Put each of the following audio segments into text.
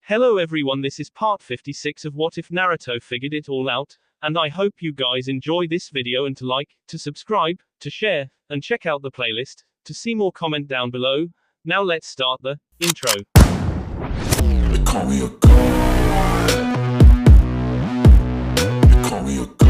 Hello everyone, this is part 56 of What If Naruto Figured It All Out, and I hope you guys enjoy this video and to like, to subscribe, to share, and check out the playlist, to see more comment down below. Now let's start the intro. They call me a god. They call me a god.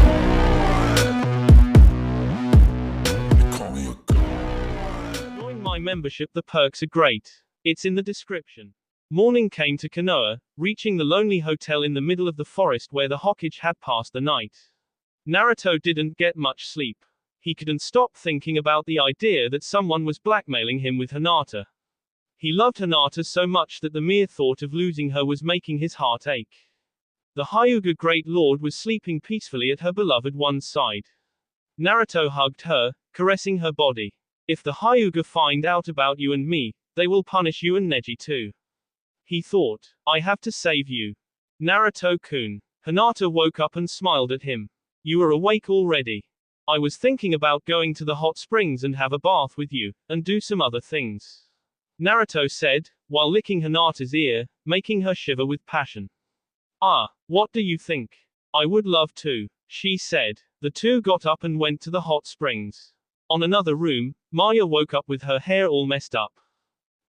They call me a god. Join my membership, the perks are great. It's in the description. Morning came to Konoha, reaching the lonely hotel in the middle of the forest where the Hokage had passed the night. Naruto didn't get much sleep. He couldn't stop thinking about the idea that someone was blackmailing him with Hinata. He loved Hinata so much that the mere thought of losing her was making his heart ache. The Hyuga Great Lord was sleeping peacefully at her beloved one's side. Naruto hugged her, caressing her body. If the Hyuga find out about you and me, they will punish you and Neji too. He thought, I have to save you. Naruto-kun. Hinata woke up and smiled at him. You are awake already. I was thinking about going to the hot springs and have a bath with you, and do some other things. Naruto said, while licking Hinata's ear, making her shiver with passion. Ah, what do you think? I would love to, she said. The two got up and went to the hot springs. On another room, Maya woke up with her hair all messed up.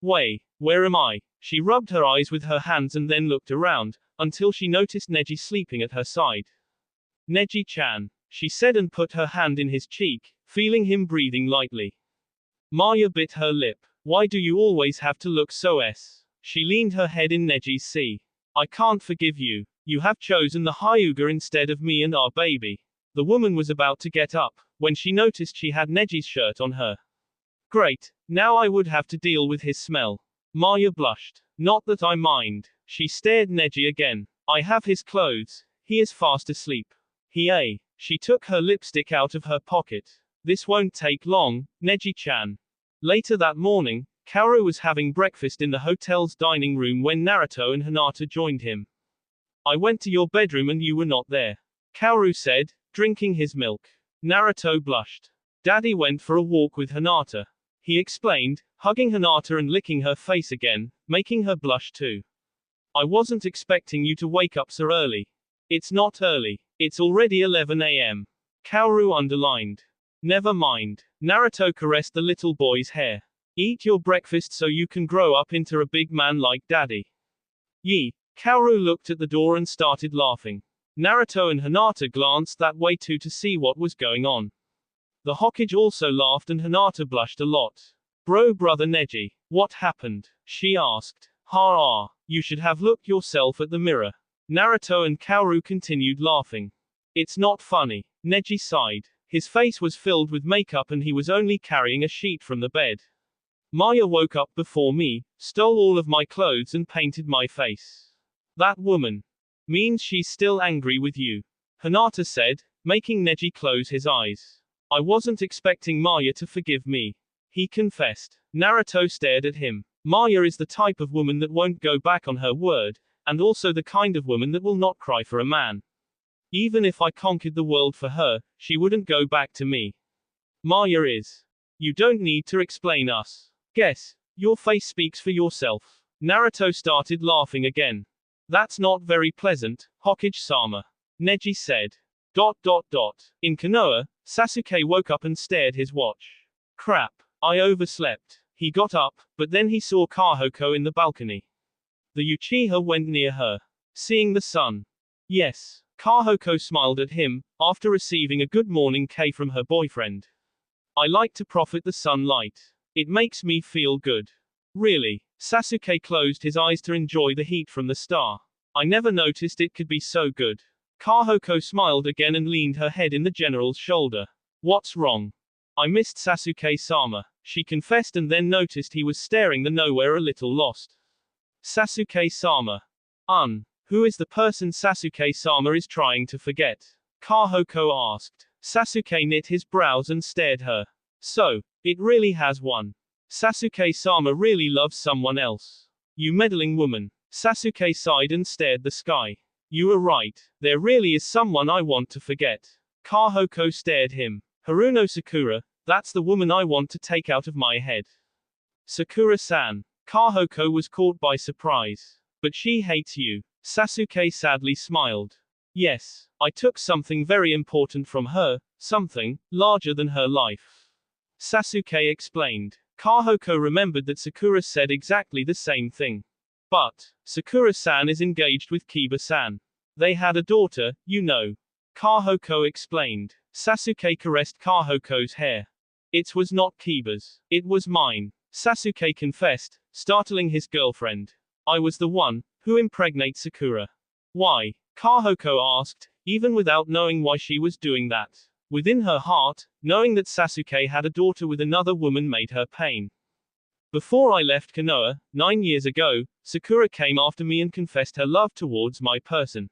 Wait, where am I? She rubbed her eyes with her hands and then looked around, until she noticed Neji sleeping at her side. Neji-chan, she said and put her hand in his cheek, feeling him breathing lightly. Maya bit her lip. Why do you always have to look so s? She leaned her head in Neji's sea. I can't forgive you. You have chosen the Hyuga instead of me and our baby. The woman was about to get up, when she noticed she had Neji's shirt on her. Great, now I would have to deal with his smell. Maya blushed. Not that I mind. She stared Neji again. I have his clothes. He is fast asleep. She took her lipstick out of her pocket. This won't take long, Neji-chan. Later that morning, Kaoru was having breakfast in the hotel's dining room when Naruto and Hinata joined him. I went to your bedroom and you were not there. Kaoru said, drinking his milk. Naruto blushed. Daddy went for a walk with Hinata. He explained, hugging Hinata and licking her face again, making her blush too. I wasn't expecting you to wake up so early. It's not early. It's already 11 a.m. Kaoru underlined. Never mind. Naruto caressed the little boy's hair. Eat your breakfast so you can grow up into a big man like daddy. Yee. Kaoru looked at the door and started laughing. Naruto and Hinata glanced that way too to see what was going on. The Hokage also laughed and Hinata blushed a lot. Brother Neji. What happened? She asked. You should have looked yourself at the mirror. Naruto and Kaoru continued laughing. It's not funny. Neji sighed. His face was filled with makeup and he was only carrying a sheet from the bed. Maya woke up before me, stole all of my clothes and painted my face. That woman means she's still angry with you. Hinata said, making Neji close his eyes. I wasn't expecting Maya to forgive me. He confessed. Naruto stared at him. Maya is the type of woman that won't go back on her word, and also the kind of woman that will not cry for a man. Even if I conquered the world for her, she wouldn't go back to me. Maya is. You don't need to explain us. Guess. Your face speaks for yourself. Naruto started laughing again. That's not very pleasant, Hokage-sama. Neji said. ... In Konoha, Sasuke woke up and stared his watch. Crap. I overslept. He got up, but then he saw Kahoko in the balcony. The Uchiha went near her. Seeing the sun. Yes. Kahoko smiled at him, after receiving a good morning K from her boyfriend. I like to profit the sunlight. It makes me feel good. Really? Sasuke closed his eyes to enjoy the heat from the star. I never noticed it could be so good. Kahoko smiled again and leaned her head in the general's shoulder. What's wrong? I missed Sasuke-sama, she confessed and then noticed he was staring the nowhere a little lost. Sasuke-sama. Who is the person Sasuke-sama is trying to forget? Kahoko asked. Sasuke knit his brows and stared her. So, it really has one. Sasuke-sama really loves someone else. You meddling woman. Sasuke sighed and stared the sky. You are right. There really is someone I want to forget. Kahoko stared him. Haruno Sakura, that's the woman I want to take out of my head. Sakura-san. Kahoko was caught by surprise. But she hates you. Sasuke sadly smiled. Yes, I took something very important from her, something larger than her life. Sasuke explained. Kahoko remembered that Sakura said exactly the same thing. But Sakura-san is engaged with Kiba-san. They had a daughter, you know. Kahoko explained. Sasuke caressed Kahoko's hair. It was not Kiba's. It was mine. Sasuke confessed, startling his girlfriend. I was the one who impregnates Sakura. Why? Kahoko asked, even without knowing why she was doing that. Within her heart, knowing that Sasuke had a daughter with another woman made her pain. Before I left Konoha, 9 years ago, Sakura came after me and confessed her love towards my person.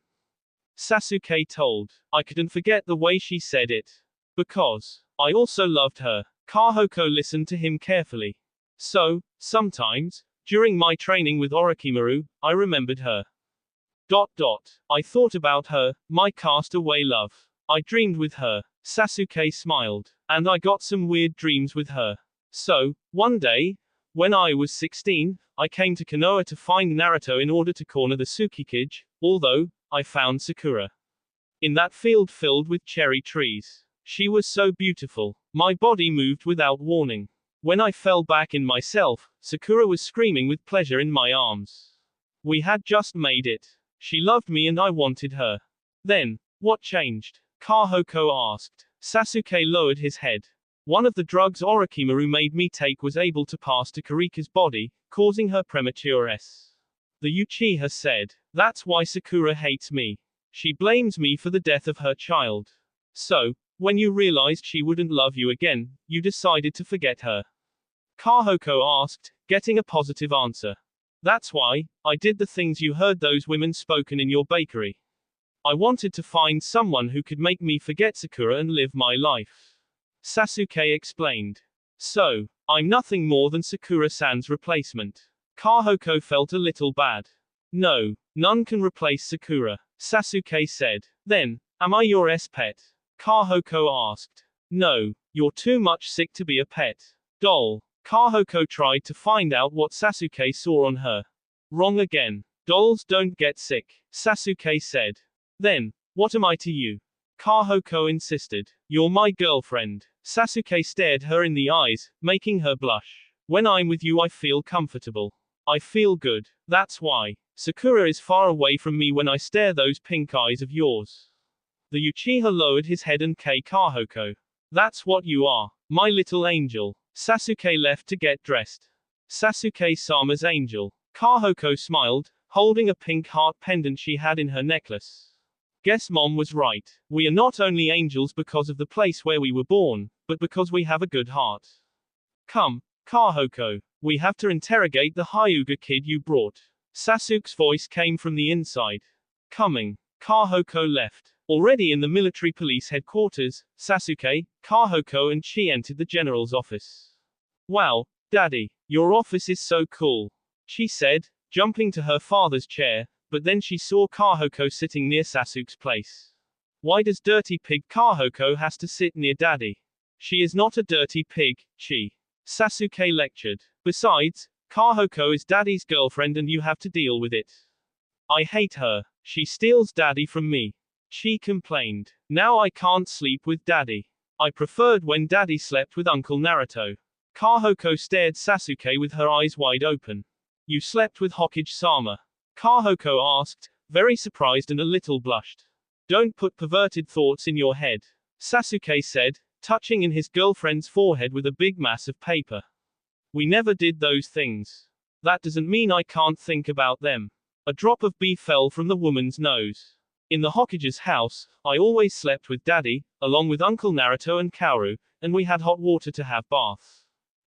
Sasuke told. I couldn't forget the way she said it. Because I also loved her. Kahoko listened to him carefully. So, sometimes, during my training with Orochimaru, I remembered her. I thought about her, my cast-away love. I dreamed with her. Sasuke smiled. And I got some weird dreams with her. So, one day, when I was 16, I came to Konoha to find Naruto in order to corner the Tsukikage, although, I found Sakura. In that field filled with cherry trees. She was so beautiful. My body moved without warning. When I fell back in myself, Sakura was screaming with pleasure in my arms. We had just made it. She loved me and I wanted her. Then, what changed? Kahoko asked. Sasuke lowered his head. One of the drugs Orochimaru made me take was able to pass to Karika's body, causing her premature S. The Uchiha said. That's why Sakura hates me. She blames me for the death of her child. So, when you realized she wouldn't love you again, you decided to forget her. Kahoko asked, getting a positive answer. That's why I did the things you heard those women spoken in your bakery. I wanted to find someone who could make me forget Sakura and live my life. Sasuke explained. So, I'm nothing more than Sakura-san's replacement. Kahoko felt a little bad. No, none can replace Sakura, Sasuke said. Then, am I your pet? Kahoko asked. No, you're too much sick to be a pet. Doll. Kahoko tried to find out what Sasuke saw on her. Wrong again. Dolls don't get sick, Sasuke said. Then, what am I to you? Kahoko insisted. You're my girlfriend. Sasuke stared her in the eyes, making her blush. When I'm with you I feel comfortable. I feel good. That's why. Sakura is far away from me when I stare those pink eyes of yours. The Uchiha lowered his head and Kahoko. That's what you are. My little angel. Sasuke left to get dressed. Sasuke-sama's angel. Kahoko smiled, holding a pink heart pendant she had in her necklace. Guess mom was right. We are not only angels because of the place where we were born, but because we have a good heart. Come, Kahoko. We have to interrogate the Hyuga kid you brought. Sasuke's voice came from the inside. Coming. Kahoko left. Already in the military police headquarters, Sasuke, Kahoko and Chi entered the general's office. Wow, Daddy, your office is so cool, she said, jumping to her father's chair, but then she saw Kahoko sitting near Sasuke's place. Why does dirty pig Kahoko has to sit near Daddy? She is not a dirty pig, Chi. Sasuke lectured. Besides, Kahoko is Daddy's girlfriend and you have to deal with it. I hate her. She steals Daddy from me. She complained. Now I can't sleep with Daddy. I preferred when Daddy slept with Uncle Naruto. Kahoko stared Sasuke with her eyes wide open. You slept with Hokage-sama? Kahoko asked, very surprised and a little blushed. Don't put perverted thoughts in your head, Sasuke said, touching in his girlfriend's forehead with a big mass of paper. We never did those things. That doesn't mean I can't think about them. A drop of beef fell from the woman's nose. In the Hokage's house, I always slept with Daddy, along with Uncle Naruto and Kaoru, and we had hot water to have bath.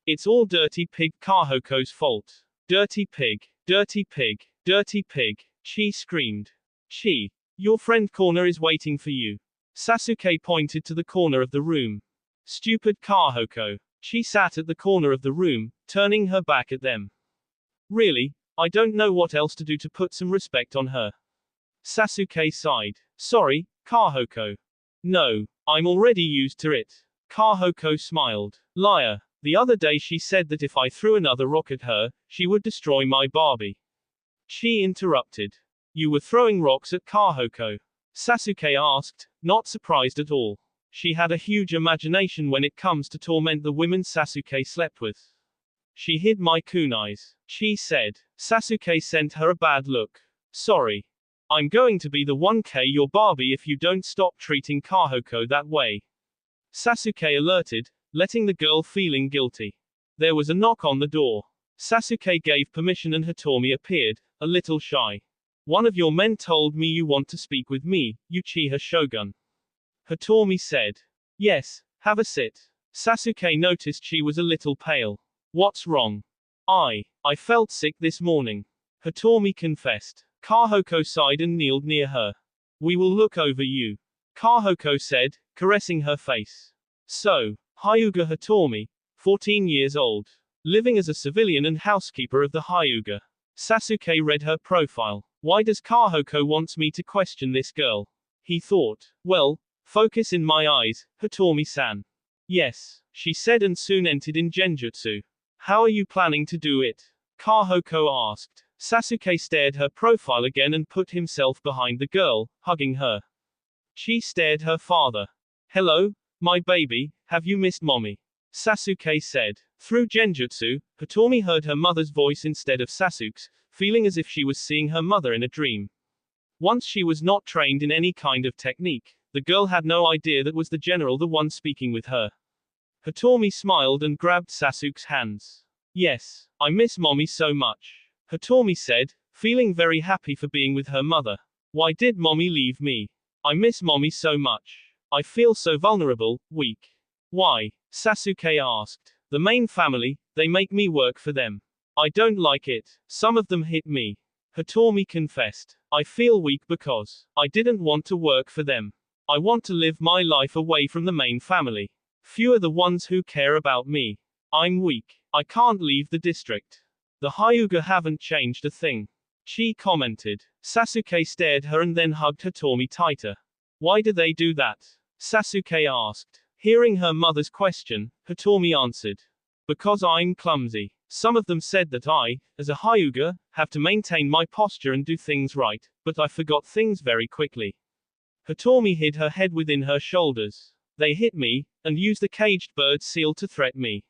It's all dirty pig Kahoko's fault. Dirty pig, dirty pig, dirty pig, Chi screamed. Chi, your friend corner is waiting for you. Sasuke pointed to the corner of the room. Stupid Kahoko. She sat at the corner of the room, turning her back at them. Really, I don't know what else to do to put some respect on her. Sasuke sighed. Sorry, Kahoko. No, I'm already used to it. Kahoko smiled. Liar. The other day she said that if I threw another rock at her, she would destroy my Barbie. Chi interrupted. You were throwing rocks at Kahoko. Sasuke asked, not surprised at all. She had a huge imagination when it comes to torment the women Sasuke slept with. She hid my kunais, Chi said. Sasuke sent her a bad look. Sorry. I'm going to be the 1K your Barbie if you don't stop treating Kahoko that way. Sasuke alerted, letting the girl feeling guilty. There was a knock on the door. Sasuke gave permission and Hitomi appeared, a little shy. One of your men told me you want to speak with me, Uchiha Shogun. Hitomi said. Yes, have a sit. Sasuke noticed she was a little pale. What's wrong? I felt sick this morning. Hitomi confessed. Kahoko sighed and kneeled near her. We will look over you. Kahoko said, caressing her face. So, Hyuga Hitomi, 14 years old. Living as a civilian and housekeeper of the Hyuga. Sasuke read her profile. Why does Kahoko wants me to question this girl? He thought. Well, focus in my eyes, Hitomi-san. Yes, she said and soon entered in genjutsu. How are you planning to do it? Kahoko asked. Sasuke stared her profile again and put himself behind the girl, hugging her. She stared her father. Hello, my baby, have you missed mommy? Sasuke said. Through genjutsu, Hitomi heard her mother's voice instead of Sasuke's, feeling as if she was seeing her mother in a dream. Once she was not trained in any kind of technique, the girl had no idea that was the general the one speaking with her. Hitomi smiled and grabbed Sasuke's hands. Yes, I miss mommy so much. Hitomi said, feeling very happy for being with her mother. Why did mommy leave me? I miss mommy so much. I feel so vulnerable, weak. Why? Sasuke asked. The main family, they make me work for them. I don't like it. Some of them hit me. Hitomi confessed. I feel weak because I didn't want to work for them. I want to live my life away from the main family. Few are the ones who care about me. I'm weak. I can't leave the district. The Hyuga haven't changed a thing. Chi commented. Sasuke stared her and then hugged Hitomi tighter. Why do they do that? Sasuke asked. Hearing her mother's question, Hitomi answered. Because I'm clumsy. Some of them said that I, as a Hyuga, have to maintain my posture and do things right, but I forgot things very quickly. Hitomi hid her head within her shoulders. They hit me, and used the caged bird seal to threaten me.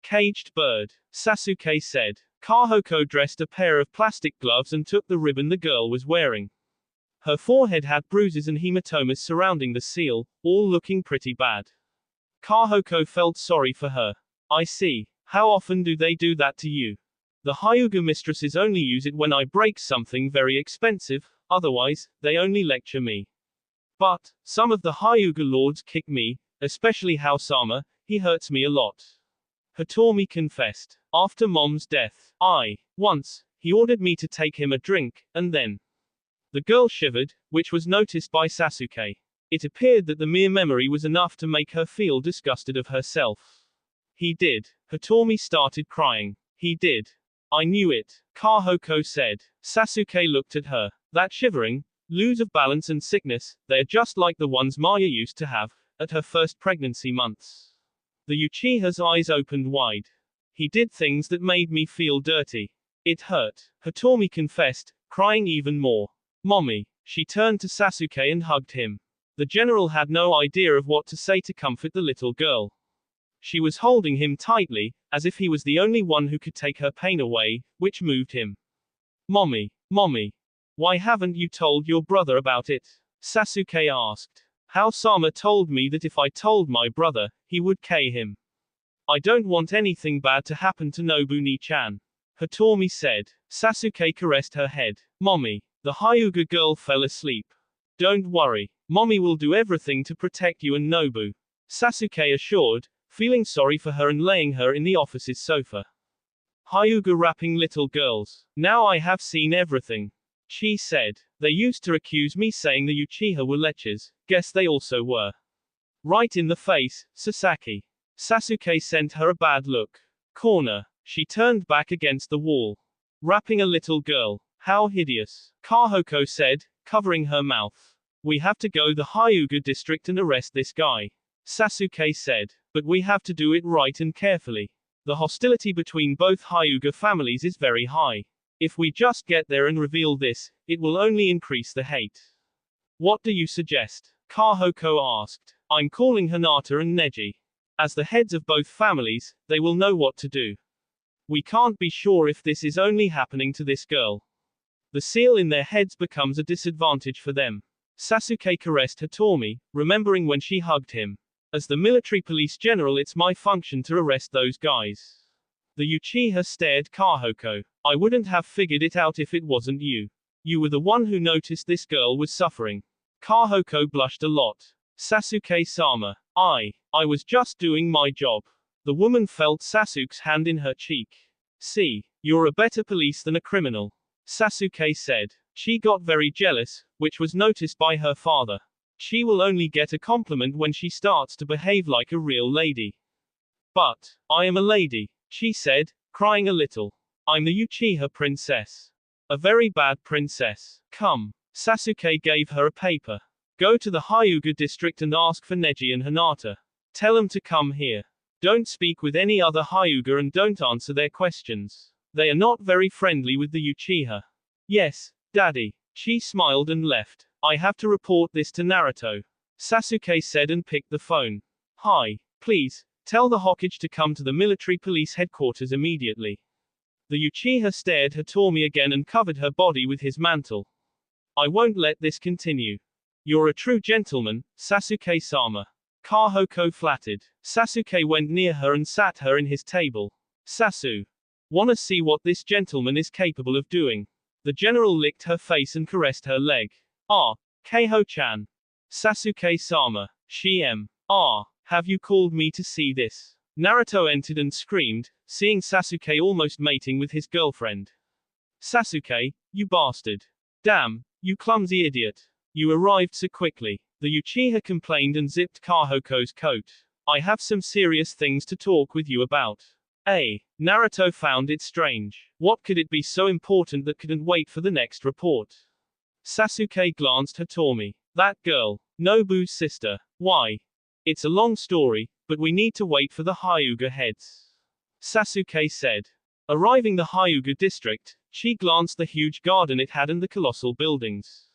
Caged bird, Sasuke said. Kahoko dressed a pair of plastic gloves and took the ribbon the girl was wearing. Her forehead had bruises and hematomas surrounding the seal, all looking pretty bad. Kahoko felt sorry for her. I see. How often do they do that to you? The Hyuga mistresses only use it when I break something very expensive, otherwise, they only lecture me. But, some of the Hyuga lords kick me, especially Haosama, he hurts me a lot. Hitomi confessed. After mom's death, once, he ordered me to take him a drink, and then. The girl shivered, which was noticed by Sasuke. It appeared that the mere memory was enough to make her feel disgusted of herself. He did. Hitomi started crying. He did. I knew it, Kahoko said. Sasuke looked at her. That shivering, lose of balance and sickness, they are just like the ones Maya used to have, at her first pregnancy months. The Uchiha's eyes opened wide. He did things that made me feel dirty. It hurt, Hitomi confessed, crying even more. Mommy. She turned to Sasuke and hugged him. The general had no idea of what to say to comfort the little girl. She was holding him tightly, as if he was the only one who could take her pain away, which moved him. Mommy. Why haven't you told your brother about it? Sasuke asked. Haosama told me that if I told my brother, he would kill him. I don't want anything bad to happen to Nobuni-chan. Hitomi said. Sasuke caressed her head. Mommy. The Hyuga girl fell asleep. Don't worry. Mommy will do everything to protect you and Nobu. Sasuke assured, feeling sorry for her and laying her in the office's sofa. Hyuga rapping little girls. Now I have seen everything. Chi said. They used to accuse me saying the Uchiha were lechers, guess they also were. Right in the face, Sasaki. Sasuke sent her a bad look. Corner. She turned back against the wall. Rapping a little girl. How hideous. Kahoko said, covering her mouth. We have to go the Hyuga district and arrest this guy. Sasuke said. But we have to do it right and carefully. The hostility between both Hyuga families is very high. If we just get there and reveal this, it will only increase the hate. What do you suggest? Kahoko asked. I'm calling Hinata and Neji. As the heads of both families, they will know what to do. We can't be sure if this is only happening to this girl. The seal in their heads becomes a disadvantage for them. Sasuke caressed Hitomi, remembering when she hugged him. As the military police general, it's my function to arrest those guys. The Uchiha stared Kahoko. I wouldn't have figured it out if it wasn't you. You were the one who noticed this girl was suffering. Kahoko blushed a lot. Sasuke-sama. I was just doing my job. The woman felt Sasuke's hand in her cheek. See, you're a better police than a criminal. Sasuke said. She got very jealous, which was noticed by her father. She will only get a compliment when she starts to behave like a real lady. But, I am a lady, she said, crying a little. I'm the Uchiha princess. A very bad princess. Come. Sasuke gave her a paper. Go to the Hyuga district and ask for Neji and Hinata. Tell them to come here. Don't speak with any other Hyuga and don't answer their questions. They are not very friendly with the Uchiha. Yes, Daddy. She smiled and left. I have to report this to Naruto. Sasuke said and picked the phone. Hi. Please, tell the Hokage to come to the military police headquarters immediately. The Uchiha stared Hitomi again and covered her body with his mantle. I won't let this continue. You're a true gentleman, Sasuke-sama. Kahoko flattered. Sasuke went near her and sat her in his table. Sasu. Wanna see what this gentleman is capable of doing? The general licked her face and caressed her leg. Ah, Keiho-chan. Sasuke-sama. Have you called me to see this? Naruto entered and screamed, seeing Sasuke almost mating with his girlfriend. Sasuke, you bastard. Damn, you clumsy idiot. You arrived so quickly. The Uchiha complained and zipped Kahoko's coat. I have some serious things to talk with you about. Naruto found it strange. What could it be so important that couldn't wait for the next report? Sasuke glanced at Hitomi. That girl. Nobu's sister. Why? It's a long story, but we need to wait for the Hyuga heads. Sasuke said. Arriving the Hyuga district, she glanced the huge garden it had and the colossal buildings.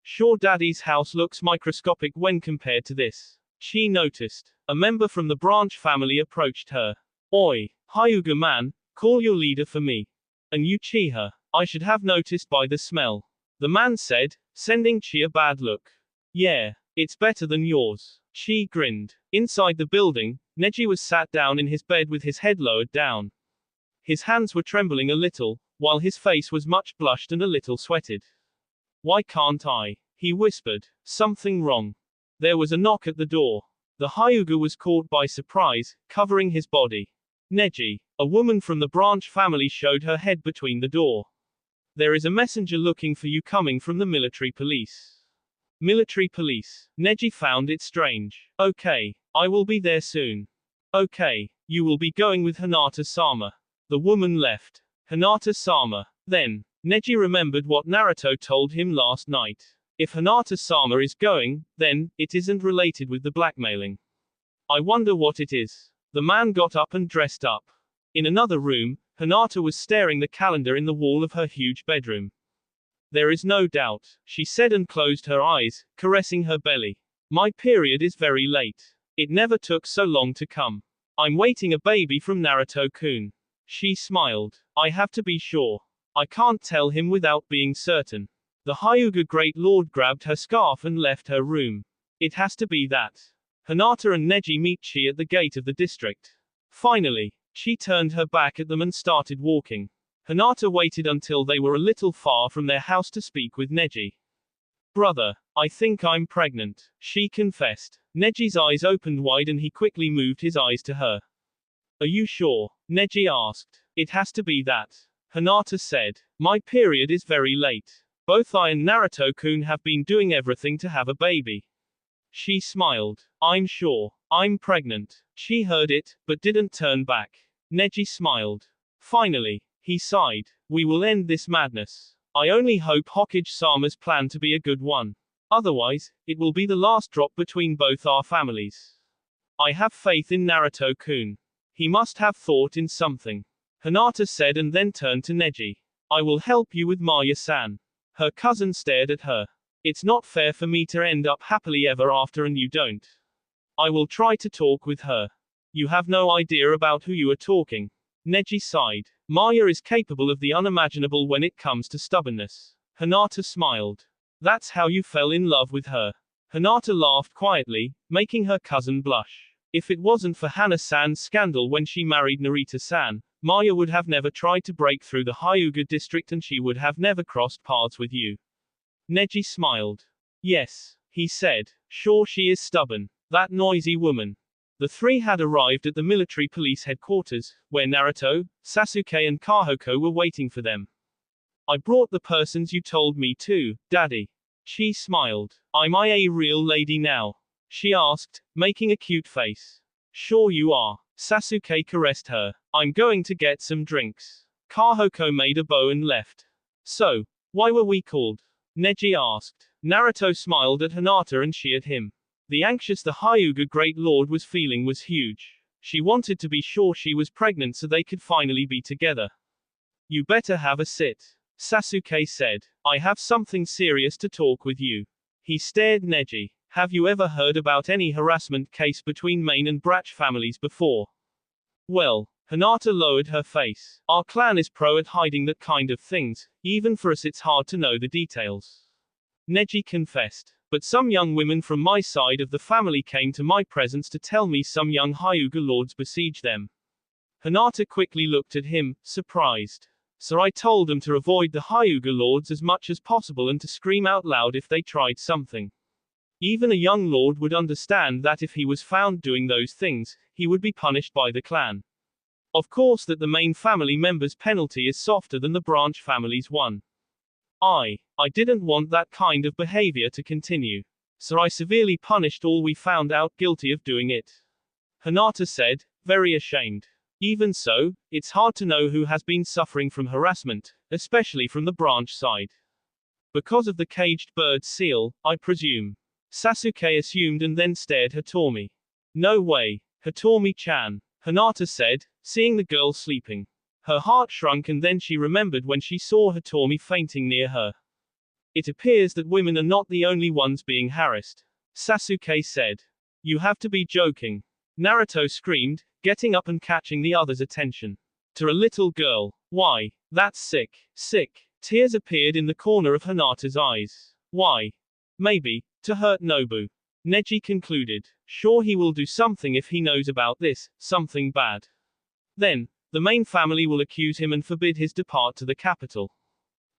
Sure, Daddy's house looks microscopic when compared to this. She noticed. A member from the branch family approached her. Oi, Hyuga man, call your leader for me. An Uchiha. I should have noticed by the smell. The man said, sending Chi a bad look. Yeah, it's better than yours. She grinned. Inside the building, Neji was sat down in his bed with his head lowered down. His hands were trembling a little, while his face was much blushed and a little sweated. Why can't I? He whispered. Something wrong. There was a knock at the door. The Hyuga was caught by surprise, covering his body. Neji, a woman from the branch family, showed her head between the door. There is a messenger looking for you coming from the military police. Military police. Neji found it strange. Okay, I will be there soon. Okay, you will be going with Hinata-sama. The woman left. Hinata-sama. Then, Neji remembered what Naruto told him last night. If Hinata-sama is going, then, it isn't related with the blackmailing. I wonder what it is. The man got up and dressed up. In another room, Hinata was staring the calendar in the wall of her huge bedroom. There is no doubt, she said and closed her eyes, caressing her belly. My period is very late. It never took so long to come. I'm waiting a baby from Naruto-kun. She smiled. I have to be sure. I can't tell him without being certain. The Hyuga Great Lord grabbed her scarf and left her room. It has to be that. Hinata and Neji meet Chi at the gate of the district. Finally, she turned her back at them and started walking. Hinata waited until they were a little far from their house to speak with Neji. Brother, I think I'm pregnant, she confessed. Neji's eyes opened wide and he quickly moved his eyes to her. Are you sure? Neji asked. It has to be that. Hinata said. My period is very late. Both I and Naruto-kun have been doing everything to have a baby. She smiled. I'm sure. I'm pregnant. She heard it, but didn't turn back. Neji smiled. Finally, he sighed. We will end this madness. I only hope Hokage-sama's plan to be a good one. Otherwise, it will be the last drop between both our families. I have faith in Naruto-kun. He must have thought in something. Hinata said and then turned to Neji. I will help you with Maya-san. Her cousin stared at her. It's not fair for me to end up happily ever after and you don't. I will try to talk with her. You have no idea about who you are talking. Neji sighed. Maya is capable of the unimaginable when it comes to stubbornness. Hinata smiled. That's how you fell in love with her. Hinata laughed quietly, making her cousin blush. If it wasn't for Hana-san's scandal when she married Narita-san, Maya would have never tried to break through the Hyuga district and she would have never crossed paths with you. Neji smiled. Yes, he said. Sure, she is stubborn. That noisy woman. The three had arrived at the military police headquarters, where Naruto, Sasuke and Kahoko were waiting for them. I brought the persons you told me to, Daddy. She smiled. Am I a real lady now? She asked, making a cute face. Sure you are. Sasuke caressed her. I'm going to get some drinks. Kahoko made a bow and left. So, why were we called? Neji asked. Naruto smiled at Hinata and she at him. The anxious the Hyuga Great Lord was feeling was huge. She wanted to be sure she was pregnant so they could finally be together. You better have a sit. Sasuke said. I have something serious to talk with you. He stared Neji. Have you ever heard about any harassment case between main and bratch families before? Well, Hinata lowered her face. Our clan is pro at hiding that kind of things, even for us it's hard to know the details. Neji confessed. But some young women from my side of the family came to my presence to tell me some young Hyuga lords besiege them. Hinata quickly looked at him, surprised. So I told them to avoid the Hyuga lords as much as possible and to scream out loud if they tried something. Even a young lord would understand that if he was found doing those things, he would be punished by the clan. Of course that the main family member's penalty is softer than the branch family's one. I didn't want that kind of behavior to continue. So I severely punished all we found out guilty of doing it. Hinata said, very ashamed. Even so, it's hard to know who has been suffering from harassment, especially from the branch side. Because of the caged bird seal, I presume. Sasuke assumed and then stared Hitomi. No way, Hitomi-chan, Hinata said, seeing the girl sleeping. Her heart shrunk and then she remembered when she saw Hitomi fainting near her. It appears that women are not the only ones being harassed. Sasuke said. You have to be joking. Naruto screamed, getting up and catching the other's attention. To a little girl. Why? That's sick. Sick. Tears appeared in the corner of Hinata's eyes. Why? Maybe, to hurt Nobu. Neji concluded. Sure he will do something if he knows about this, something bad. Then, the main family will accuse him and forbid his depart to the capital.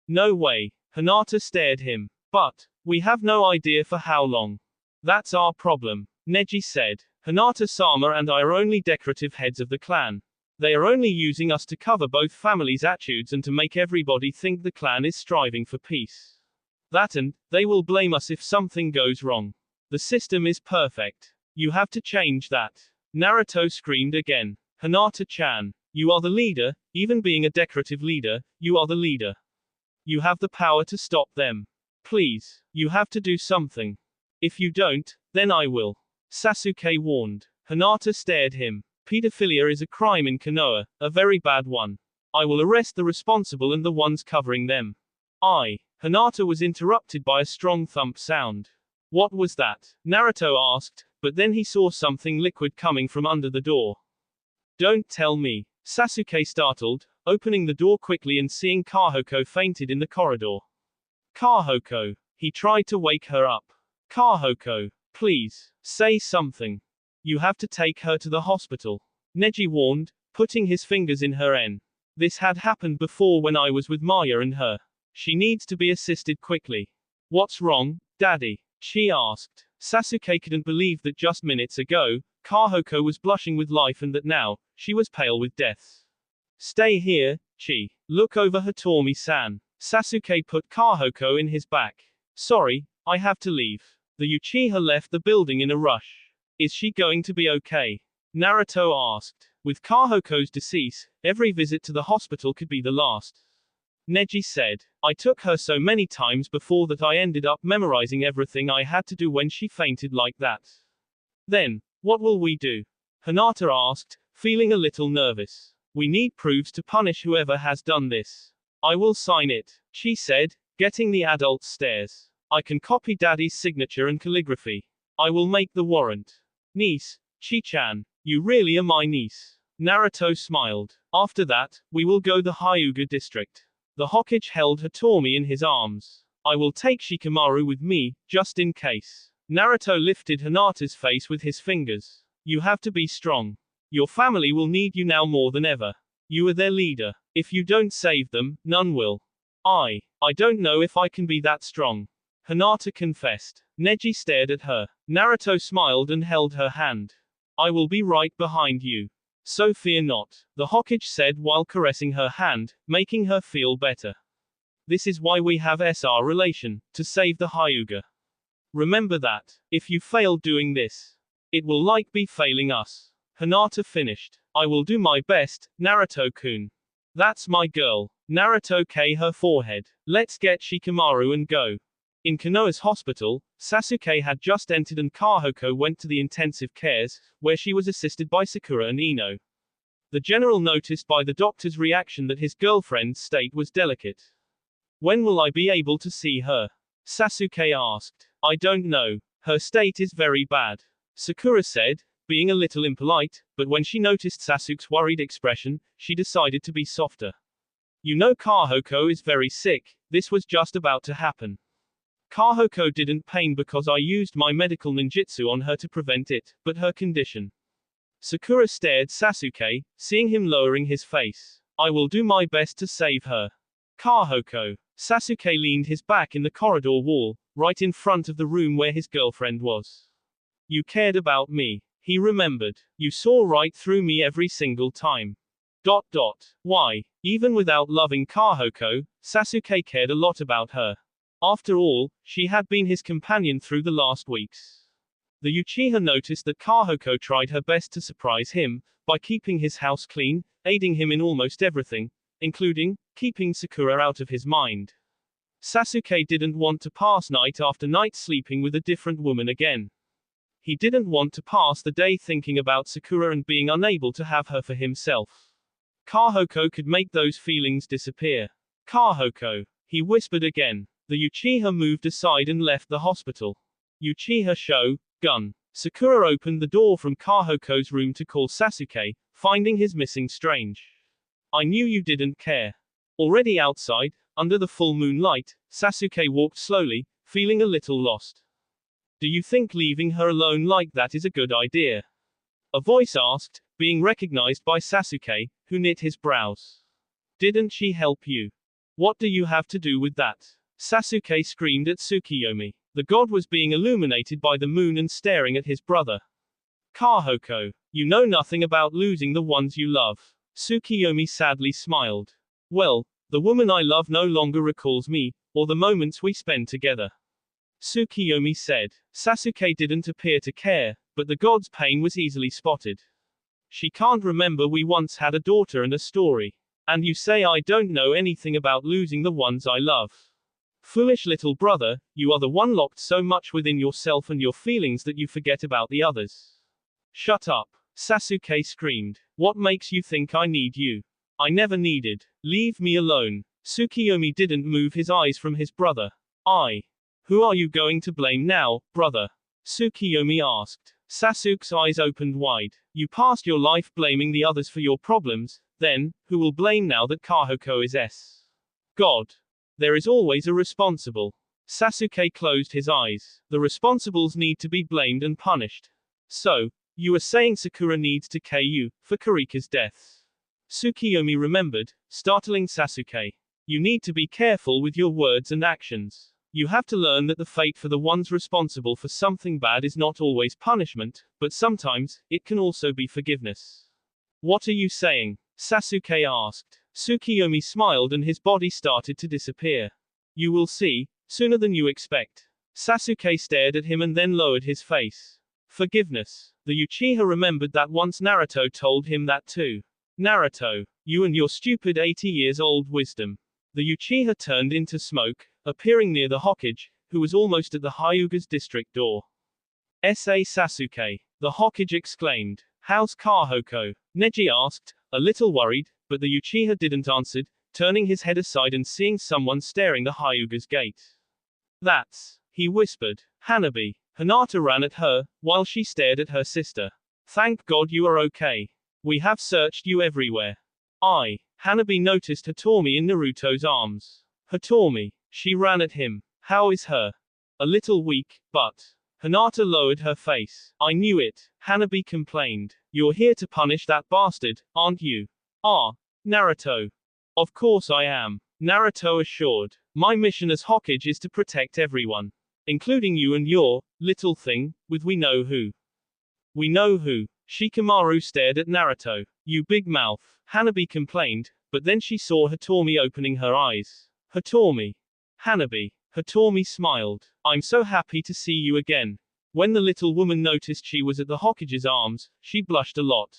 No way. Hinata stared him. But, we have no idea for how long. That's our problem. Neji said. Hinata-sama and I are only decorative heads of the clan. They are only using us to cover both families' attitudes and to make everybody think the clan is striving for peace. That and, they will blame us if something goes wrong. The system is perfect. You have to change that. Naruto screamed again. Hinata-chan. You are the leader, even being a decorative leader, you are the leader. You have the power to stop them. Please, you have to do something. If you don't, then I will. Sasuke warned. Hinata stared him. Pedophilia is a crime in Konoha, a very bad one. I will arrest the responsible and the ones covering them. Hinata was interrupted by a strong thump sound. What was that? Naruto asked, but then he saw something liquid coming from under the door. Don't tell me. Sasuke startled, opening the door quickly and seeing Kahoko fainted in the corridor. Kahoko. He tried to wake her up. Kahoko, please, say something. You have to take her to the hospital. Neji warned, putting his fingers in her N. This had happened before when I was with Maya and her. She needs to be assisted quickly. What's wrong, Daddy? She asked. Sasuke couldn't believe that just minutes ago, Kahoko was blushing with life and that now, she was pale with death. Stay here, Chi. Look over Hitomi-san. Sasuke put Kahoko in his back. Sorry, I have to leave. The Uchiha left the building in a rush. Is she going to be okay? Naruto asked. With Kahoko's decease, every visit to the hospital could be the last. Neji said. I took her so many times before that I ended up memorizing everything I had to do when she fainted like that. Then, what will we do? Hinata asked, feeling a little nervous. We need proofs to punish whoever has done this. I will sign it, she said, getting the adult's stares. I can copy Daddy's signature and calligraphy. I will make the warrant. Niece, Chi-chan, you really are my niece. Naruto smiled. After that, we will go the Hyuga district. The Hokage held Hitomi in his arms. I will take Shikamaru with me, just in case. Naruto lifted Hinata's face with his fingers. You have to be strong. Your family will need you now more than ever. You are their leader. If you don't save them, none will. I don't know if I can be that strong. Hinata confessed. Neji stared at her. Naruto smiled and held her hand. I will be right behind you. So fear not, the Hokage said while caressing her hand, making her feel better. This is why we have SR relation, to save the Hyuga. Remember that. If you fail doing this, it will like be failing us. Hinata finished. I will do my best, Naruto-kun. That's my girl. Naruto kissed her forehead. Let's get Shikamaru and go. In Konoha's hospital, Sasuke had just entered and Kahoko went to the intensive cares, where she was assisted by Sakura and Ino. The general noticed by the doctor's reaction that his girlfriend's state was delicate. When will I be able to see her? Sasuke asked. I don't know. Her state is very bad. Sakura said, being a little impolite, but when she noticed Sasuke's worried expression, she decided to be softer. You know Kahoko is very sick, this was just about to happen. Kahoko didn't pain because I used my medical ninjutsu on her to prevent it, but her condition. Sakura stared Sasuke, seeing him lowering his face. I will do my best to save her. Kahoko. Sasuke leaned his back in the corridor wall, right in front of the room where his girlfriend was. You cared about me. He remembered. You saw right through me every single time. ... Why? Even without loving Kahoko, Sasuke cared a lot about her. After all, she had been his companion through the last weeks. The Uchiha noticed that Kahoko tried her best to surprise him, by keeping his house clean, aiding him in almost everything, including keeping Sakura out of his mind. Sasuke didn't want to pass night after night sleeping with a different woman again. He didn't want to pass the day thinking about Sakura and being unable to have her for himself. Kahoko could make those feelings disappear. Kahoko. He whispered again. The Uchiha moved aside and left the hospital. Uchiha Sho, gun. Sakura opened the door from Kahoko's room to call Sasuke, finding his missing strange. I knew you didn't care. Already outside, under the full moonlight, Sasuke walked slowly, feeling a little lost. Do you think leaving her alone like that is a good idea? A voice asked, being recognized by Sasuke, who knit his brows. Didn't she help you? What do you have to do with that? Sasuke screamed at Tsukiyomi. The god was being illuminated by the moon and staring at his brother. Kahoko. You know nothing about losing the ones you love. Tsukiyomi sadly smiled. Well, the woman I love no longer recalls me, or the moments we spend together. Tsukiyomi said. Sasuke didn't appear to care, but the god's pain was easily spotted. She can't remember we once had a daughter and a story. And you say I don't know anything about losing the ones I love. Foolish little brother, you are the one locked so much within yourself and your feelings that you forget about the others. Shut up. Sasuke screamed. What makes you think I need you? I never needed. Leave me alone. Tsukiyomi didn't move his eyes from his brother. Who are you going to blame now, brother? Tsukiyomi asked. Sasuke's eyes opened wide. You passed your life blaming the others for your problems, then, who will blame now that Kahoko is God? There is always a responsible. Sasuke closed his eyes. The responsibles need to be blamed and punished. So, you are saying Sakura needs to KU, for Karika's death. Tsukiyomi remembered, startling Sasuke. You need to be careful with your words and actions. You have to learn that the fate for the ones responsible for something bad is not always punishment, but sometimes, it can also be forgiveness. What are you saying? Sasuke asked. Tsukiyomi smiled and his body started to disappear. You will see, sooner than you expect. Sasuke stared at him and then lowered his face. Forgiveness. The Uchiha remembered that once Naruto told him that too. Naruto, you and your stupid 80-years-old wisdom. The Uchiha turned into smoke, appearing near the Hokage, who was almost at the Hyuga's district door. S.A. Sasuke. The Hokage exclaimed. How's Kahoko? Neji asked, a little worried, but the Uchiha didn't answer, turning his head aside and seeing someone staring the Hyuga's gate. That's, he whispered, Hanabi. Hinata ran at her, while she stared at her sister. Thank God you are okay. We have searched you everywhere. Hanabi noticed Hitomi in Naruto's arms. Hitomi. She ran at him. How is her? A little weak, but. Hinata lowered her face. I knew it, Hanabi complained. You're here to punish that bastard, aren't you? Naruto. Of course I am, Naruto assured. My mission as Hokage is to protect everyone. Including you and your, little thing, with we know who. We know who. Shikamaru stared at Naruto. You big mouth, Hanabi complained, but then she saw Hitomi opening her eyes. Hitomi. Hanabi. Hitomi smiled. I'm so happy to see you again. When the little woman noticed she was at the Hokage's arms, she blushed a lot.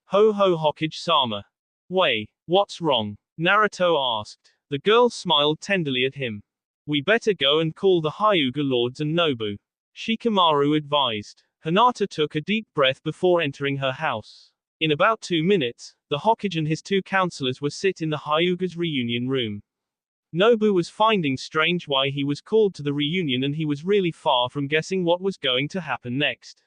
Ho ho Hokage-sama. Wei, what's wrong? Naruto asked. The girl smiled tenderly at him. We better go and call the Hyuga lords and Nobu. Shikamaru advised. Hinata took a deep breath before entering her house. In about 2 minutes, the Hokage and his 2 counselors were sit in the Hyuga's reunion room. Nobu was finding strange why he was called to the reunion and he was really far from guessing what was going to happen next.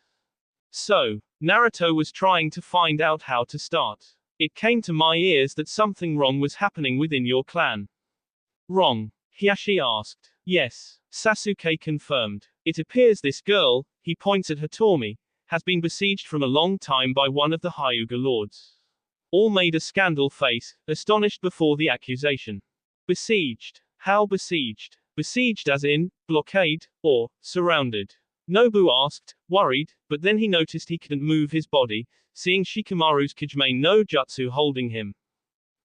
So, Naruto was trying to find out how to start. It came to my ears that something wrong was happening within your clan. Wrong? Hiashi asked. Yes, Sasuke confirmed. It appears this girl, he points at Hitomi, has been besieged from a long time by one of the Hyuga lords. All made a scandal face, astonished before the accusation. Besieged? How besieged? Besieged as in, blockade, or, surrounded? Nobu asked, worried, but then he noticed he couldn't move his body, seeing Shikamaru's Kajime no Jutsu holding him.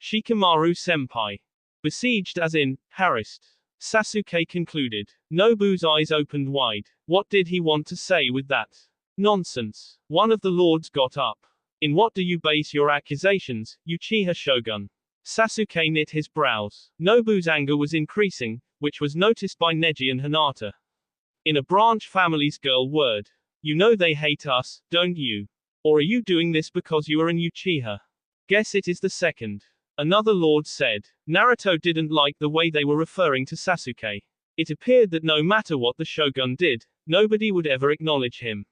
Shikamaru senpai. Besieged as in, harassed. Sasuke concluded. Nobu's eyes opened wide. What did he want to say with that? Nonsense. One of the lords got up. In what do you base your accusations, Uchiha Shogun? Sasuke knit his brows. Nobu's anger was increasing, which was noticed by Neji and Hinata. In a branch family's girl word. You know they hate us, don't you? Or are you doing this because you are an Uchiha? Guess it is the second. Another lord said. Naruto didn't like the way they were referring to Sasuke. It appeared that no matter what the shogun did, nobody would ever acknowledge him.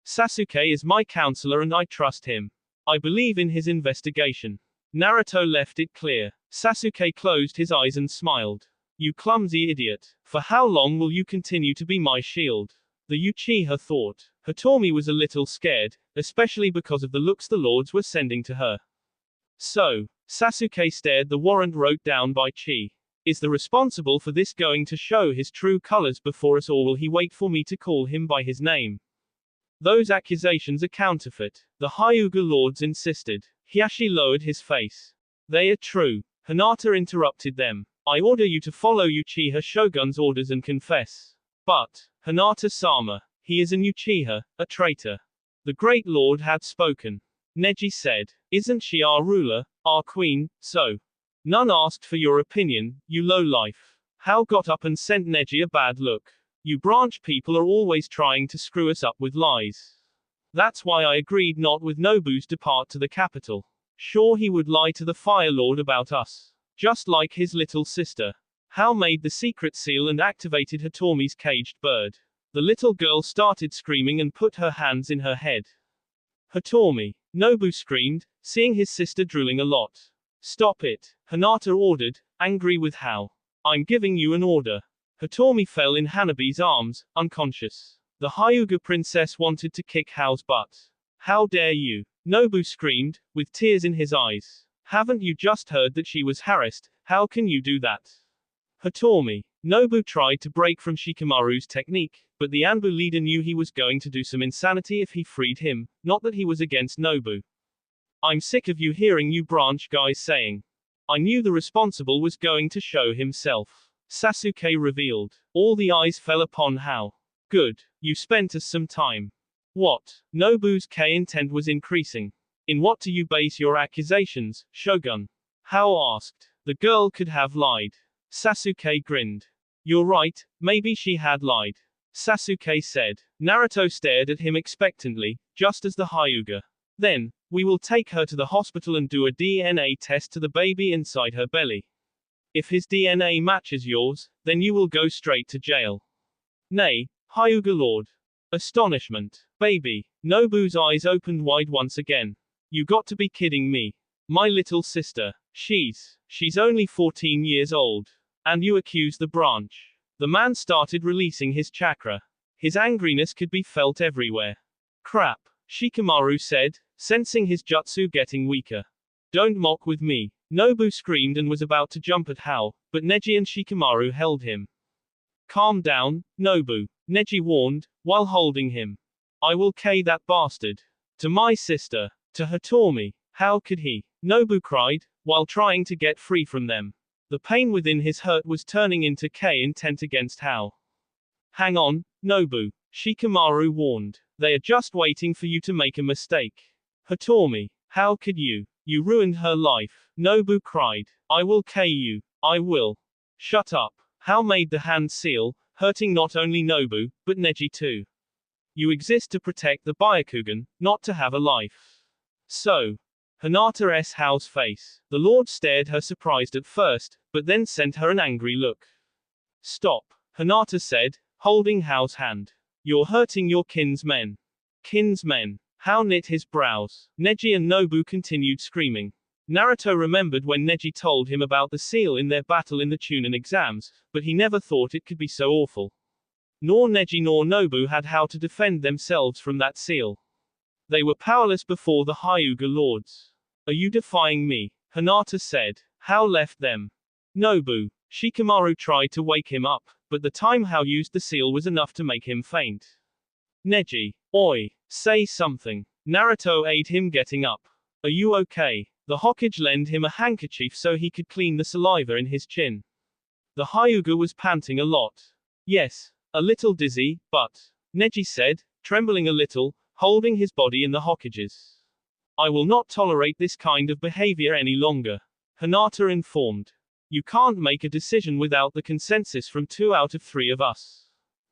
Sasuke is my counselor and I trust him. I believe in his investigation. Naruto left it clear. Sasuke closed his eyes and smiled. You clumsy idiot. For how long will you continue to be my shield? The Uchiha thought. Hitomi was a little scared, especially because of the looks the lords were sending to her. So, Sasuke stared. The warrant wrote down by Chi. Is the responsible for this going to show his true colors before us, or will he wait for me to call him by his name? Those accusations are counterfeit, the Hyuga lords insisted. Hiashi lowered his face. They are true. Hinata interrupted them. I order you to follow Uchiha Shogun's orders and confess. But, Hinata-sama, he is an Uchiha, a traitor. The great lord had spoken. Neji said. Isn't she our ruler, our queen, so? None asked for your opinion, you lowlife. Hao got up and sent Neji a bad look. You branch people are always trying to screw us up with lies. That's why I agreed not with Nobu's depart to the capital. Sure, he would lie to the Fire Lord about us. Just like his little sister. Hao made the secret seal and activated Hitomi's caged bird. The little girl started screaming and put her hands in her head. Hitomi. Nobu screamed, seeing his sister drooling a lot. Stop it, Hinata ordered, angry with Hao. I'm giving you an order. Hitomi fell in Hanabi's arms, unconscious. The Hyuga princess wanted to kick Hao's butt. How dare you? Nobu screamed, with tears in his eyes. Haven't you just heard that she was harassed? How can you do that? Hitomi. Nobu tried to break from Shikamaru's technique, but the Anbu leader knew he was going to do some insanity if he freed him, not that he was against Nobu. I'm sick of you hearing you branch guys saying. I knew the responsible was going to show himself. Sasuke revealed. All the eyes fell upon Hao. Good. You spent us some time. What? Nobu's intent was increasing. In what do you base your accusations, Shogun? Hao asked. The girl could have lied. Sasuke grinned. You're right, maybe she had lied. Sasuke said. Naruto stared at him expectantly, just as the Hyuga Then, we will take her to the hospital and do a DNA test to the baby inside her belly. If his DNA matches yours, then you will go straight to jail. Nay, Hyuga Lord. Astonishment. Baby. Nobu's eyes opened wide once again. You got to be kidding me. My little sister. She's only 14 years old. And you accuse the branch. The man started releasing his chakra. His angriness could be felt everywhere. Crap, Shikamaru said, sensing his jutsu getting weaker. Don't mock with me. Nobu screamed and was about to jump at Hao, but Neji and Shikamaru held him. Calm down, Nobu, Neji warned, while holding him. I will K that bastard. To my sister. To Hitomi. How could he? Nobu cried, while trying to get free from them. The pain within his hurt was turning into K intent against Hao. Hang on, Nobu, Shikamaru warned. They are just waiting for you to make a mistake. Hitomi, how could you? You ruined her life. Nobu cried. I will K you. I will. Shut up. Hao made the hand seal, hurting not only Nobu, but Neji too. You exist to protect the Byakugan, not to have a life. So. Hinata S. Hao's face. The Lord stared her surprised at first, but then sent her an angry look. Stop. Hinata said, holding Hao's hand. You're hurting your kinsmen. Kinsmen. Hao knit his brows. Neji and Nobu continued screaming. Naruto remembered when Neji told him about the seal in their battle in the Chunin exams, but he never thought it could be so awful. Nor Neji nor Nobu had how to defend themselves from that seal. They were powerless before the Hyuga lords. Are you defying me? Hinata said. Hao left them. Nobu. Shikamaru tried to wake him up, but the time Hao used the seal was enough to make him faint. Neji. Oi. Say something. Naruto aided him getting up. Are you okay? The Hokage lent him a handkerchief so he could clean the saliva in his chin. The Hyuga was panting a lot. Yes. A little dizzy, but. Neji said, trembling a little, holding his body in the Hokage's. I will not tolerate this kind of behavior any longer. Hinata informed. You can't make a decision without the consensus from 2 out of 3 of us.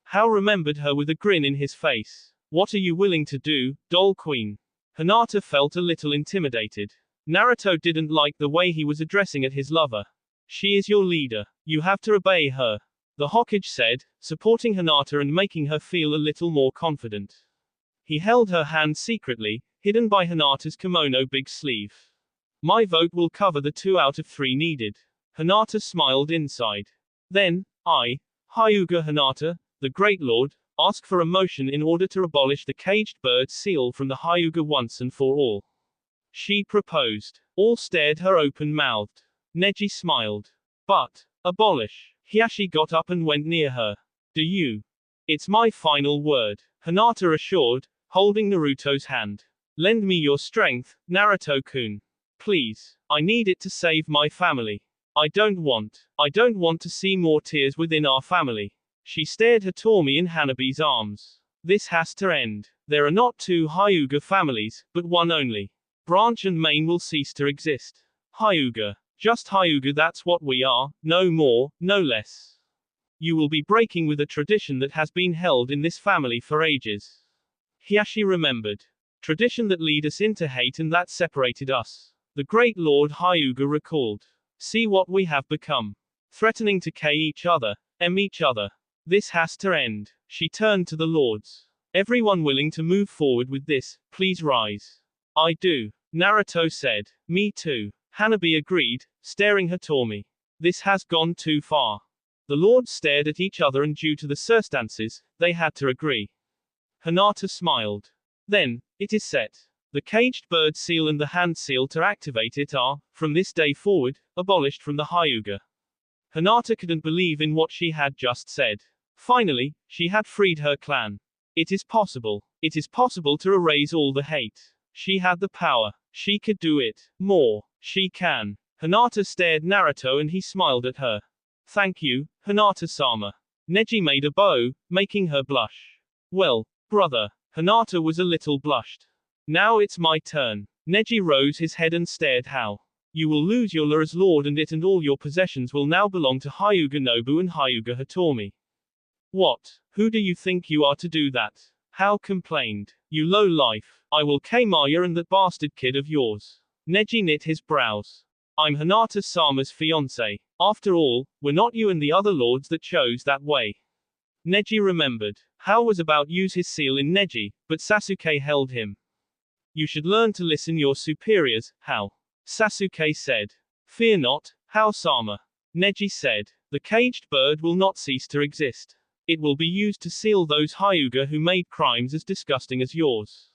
Hao remembered her with a grin in his face. What are you willing to do, doll queen? Hinata felt a little intimidated. Naruto didn't like the way he was addressing at his lover. She is your leader. You have to obey her. The Hokage said, supporting Hinata and making her feel a little more confident. He held her hand secretly, hidden by Hinata's kimono big sleeve. My vote will cover the 2 out of 3 needed. Hinata smiled inside. Then, I, Hyuga Hinata, the Great Lord, ask for a motion in order to abolish the caged bird seal from the Hyuga once and for all. She proposed. All stared her open-mouthed. Neji smiled. But, abolish. Hiashi got up and went near her. Do you? It's my final word. Hinata assured, holding Naruto's hand. Lend me your strength, Naruto-kun. Please. I need it to save my family. I don't want to see more tears within our family. She stared Hitomi in Hanabi's arms. This has to end. There are not 2 Hyuga families, but one only. Branch and main will cease to exist. Hyuga. Just Hyuga, that's what we are, no more, no less. You will be breaking with a tradition that has been held in this family for ages. Hiashi remembered. Tradition that led us into hate and that separated us. The great Lord Hyuga recalled. See what we have become. Threatening to K each other, each other. This has to end. She turned to the lords. Everyone willing to move forward with this, please rise. I do. Naruto said. Me too. Hanabi agreed, staring Hitomi. This has gone too far. The lords stared at each other and due to the circumstances, they had to agree. Hinata smiled. Then, it is set. The caged bird seal and the hand seal to activate it are, from this day forward, abolished from the Hyuga. Hinata couldn't believe in what she had just said. Finally, she had freed her clan. It is possible. It is possible to erase all the hate. She had the power. She could do it. More. She can. Hinata stared Naruto and he smiled at her. Thank you, Hinata-sama. Neji made a bow, making her blush. Well, brother. Hinata was a little blushed. Now it's my turn. Neji rose his head and stared Hao. You will lose your law as lord and it and all your possessions will now belong to Hyuga Nobu and Hyuga Hitomi. What? Who do you think you are to do that? Hao complained. You low life. I will Maya and that bastard kid of yours. Neji knit his brows. I'm Hinata-sama's fiancé. After all, were not you and the other lords that chose that way? Neji remembered. Hao was about use his seal in Neji, but Sasuke held him. You should learn to listen your superiors, Hao. Sasuke said. Fear not, Hao-sama. Neji said. The caged bird will not cease to exist. It will be used to seal those Hyuga who made crimes as disgusting as yours.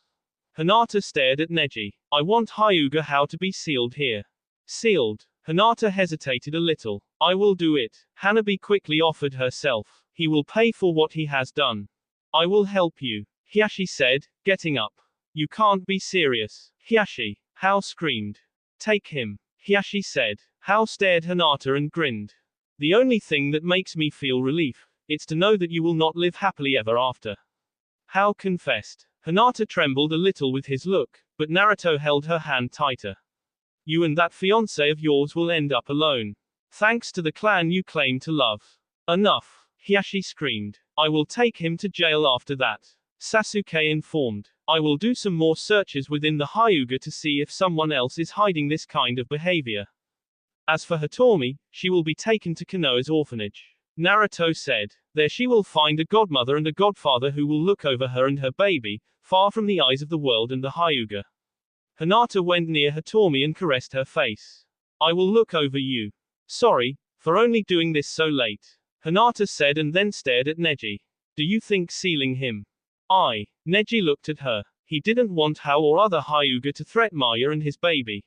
Hinata stared at Neji. I want Hyuga Hao to be sealed here. Sealed. Hinata hesitated a little. I will do it. Hanabi quickly offered herself. He will pay for what he has done. I will help you. Hiashi said, getting up. You can't be serious. Hiashi. Hao screamed. Take him. Hiashi said. Hao stared Hinata and grinned. The only thing that makes me feel relief, it's to know that you will not live happily ever after. Hao confessed. Hinata trembled a little with his look, but Naruto held her hand tighter. You and that fiancé of yours will end up alone. Thanks to the clan you claim to love. Enough. Hiashi screamed. I will take him to jail after that. Sasuke informed. I will do some more searches within the Hyuga to see if someone else is hiding this kind of behavior. As for Hitomi, she will be taken to Konoha's orphanage. Naruto said. There she will find a godmother and a godfather who will look over her and her baby, far from the eyes of the world and the Hyuga. Hinata went near Hitomi and caressed her face. I will look over you. Sorry, for only doing this so late. Hinata said and then stared at Neji. Do you think sealing him? Neji looked at her. He didn't want Hao or other Hyuga to threaten Maya and his baby.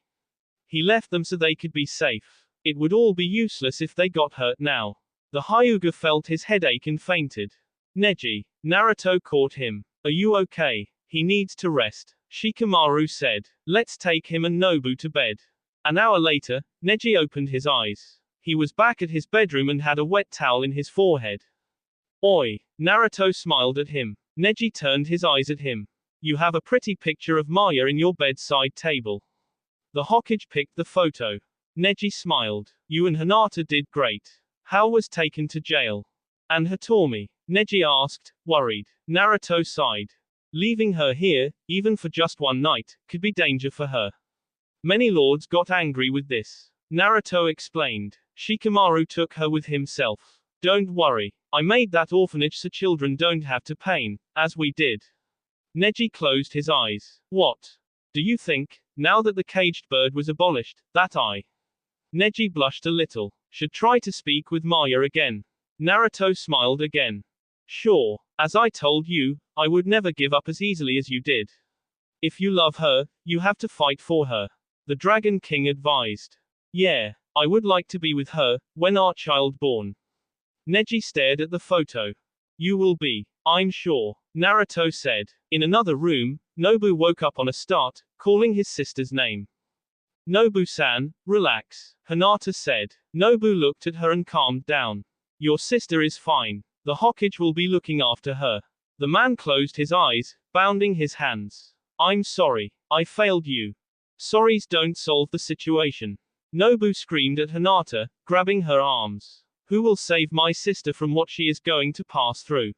He left them so they could be safe. It would all be useless if they got hurt now. The Hyuga felt his headache and fainted. Neji. Naruto caught him. Are you okay? He needs to rest. Shikamaru said. Let's take him and Nobu to bed. An hour later, Neji opened his eyes. He was back at his bedroom and had a wet towel in his forehead. Oi. Naruto smiled at him. Neji turned his eyes at him. You have a pretty picture of Maya in your bedside table. The Hokage picked the photo. Neji smiled. You and Hinata did great. Hao was taken to jail. And Hitomi? Neji asked, worried. Naruto sighed. Leaving her here, even for just one night, could be danger for her. Many lords got angry with this. Naruto explained. Shikamaru took her with himself. Don't worry. I made that orphanage so children don't have to pain, as we did. Neji closed his eyes. What? Do you think, now that the caged bird was abolished, that I, Neji blushed a little, should try to speak with Maya again? Naruto smiled again. Sure. As I told you, I would never give up as easily as you did. If you love her, you have to fight for her. The Dragon King advised. Yeah, I would like to be with her, when our child born. Neji stared at the photo. You will be, I'm sure, Naruto said. In another room, Nobu woke up on a start, calling his sister's name. Nobu-san, relax, Hinata said. Nobu looked at her and calmed down. Your sister is fine. The Hokage will be looking after her. The man closed his eyes, bounding his hands. I'm sorry. I failed you. Sorries don't solve the situation. Nobu screamed at Hinata, grabbing her arms. Who will save my sister from what she is going to pass through?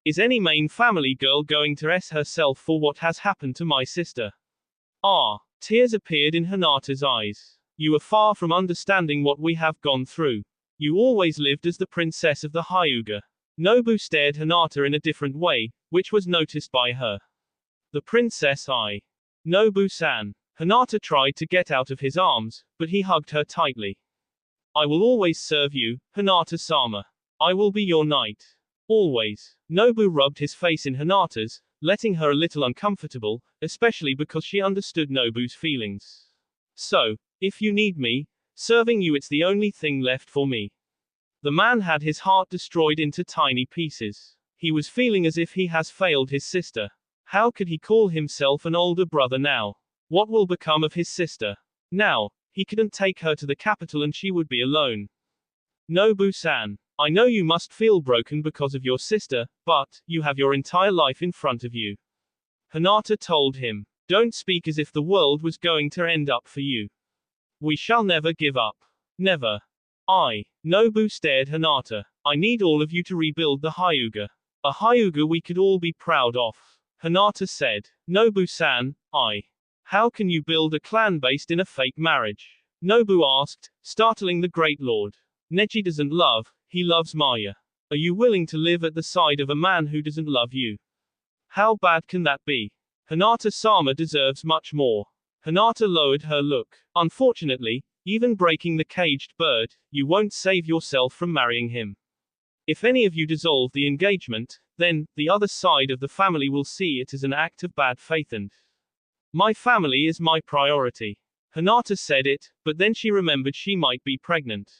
Is any main family girl going to herself for what has happened to my sister? Tears appeared in Hinata's eyes. You are far from understanding what we have gone through. You always lived as the princess of the Hyuga. Nobu stared Hinata in a different way, which was noticed by her. The princess Nobu-san. Hinata tried to get out of his arms, but he hugged her tightly. I will always serve you, Hinata-sama. I will be your knight. Always. Nobu rubbed his face in Hinata's, letting her a little uncomfortable, especially because she understood Nobu's feelings. So, if you need me, serving you it's the only thing left for me. The man had his heart destroyed into tiny pieces. He was feeling as if he has failed his sister. How could he call himself an older brother now? What will become of his sister? Now, he couldn't take her to the capital and she would be alone. Nobu-san. I know you must feel broken because of your sister, but, you have your entire life in front of you. Hinata told him. Don't speak as if the world was going to end up for you. We shall never give up. Never. Nobu stared Hinata. I need all of you to rebuild the Hyuga. A Hyuga we could all be proud of. Hinata said. Nobu-san, How can you build a clan based in a fake marriage? Nobu asked, startling the Great Lord. Neji doesn't love, he loves Maya. Are you willing to live at the side of a man who doesn't love you? How bad can that be? Hinata-sama deserves much more. Hinata lowered her look. Unfortunately, even breaking the caged bird, you won't save yourself from marrying him. If any of you dissolve the engagement, then, the other side of the family will see it as an act of bad faith and my family is my priority. Hinata said it, but then she remembered she might be pregnant.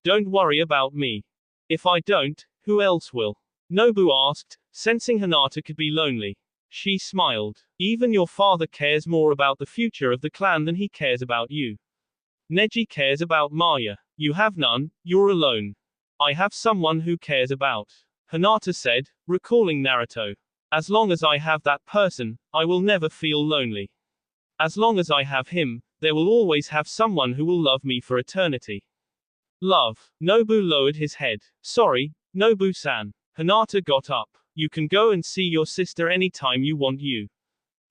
Don't worry about me. If I don't, who else will? Nobu asked, sensing Hinata could be lonely. She smiled. Even your father cares more about the future of the clan than he cares about you. Neji cares about Maya. You have none, you're alone. I have someone who cares about. Hinata said, recalling Naruto. As long as I have that person, I will never feel lonely. As long as I have him, there will always have someone who will love me for eternity. Love. Nobu lowered his head. Sorry, Nobu-san. Hinata got up. You can go and see your sister anytime you want you.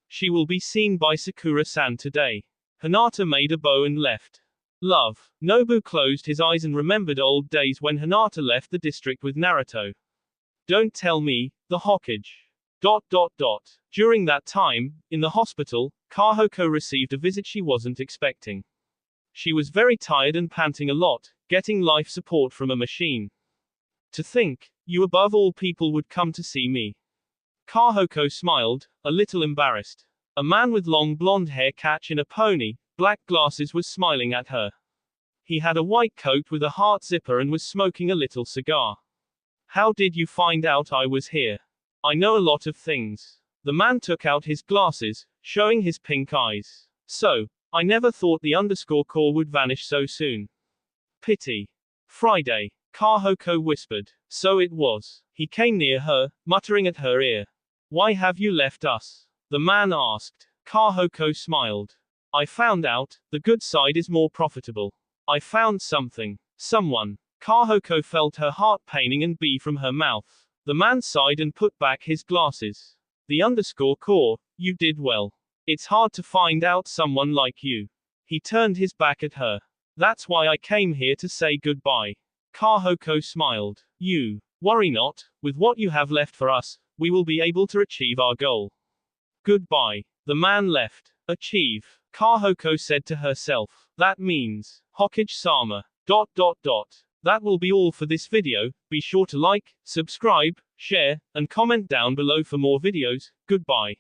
She will be seen by Sakura-san today. Hinata made a bow and left. Love. Nobu closed his eyes and remembered old days when Hinata left the district with Naruto. Don't tell me, the Hokage. During that time, in the hospital, Kahoko received a visit she wasn't expecting. She was very tired and panting a lot, getting life support from a machine. To think, you above all people would come to see me. Kahoko smiled, a little embarrassed. A man with long blonde hair catch in a pony, black glasses was smiling at her. He had a white coat with a heart zipper and was smoking a little cigar. How did you find out I was here? I know a lot of things. The man took out his glasses, showing his pink eyes. So, I never thought the underscore core would vanish so soon. Pity. Friday. Kahoko whispered. So it was. He came near her, muttering at her ear. Why have you left us? The man asked. Kahoko smiled. I found out, the good side is more profitable. I found something. Someone. Kahoko felt her heart paining and bee from her mouth. The man sighed and put back his glasses. The underscore core, you did well. It's hard to find out someone like you. He turned his back at her. That's why I came here to say goodbye. Kahoko smiled. You worry not, with what you have left for us, we will be able to achieve our goal. Goodbye. The man left. Achieve. Kahoko said to herself. That means, Hokage-sama. That will be all for this video. Be sure to like, subscribe, share, and comment down below for more videos. Goodbye.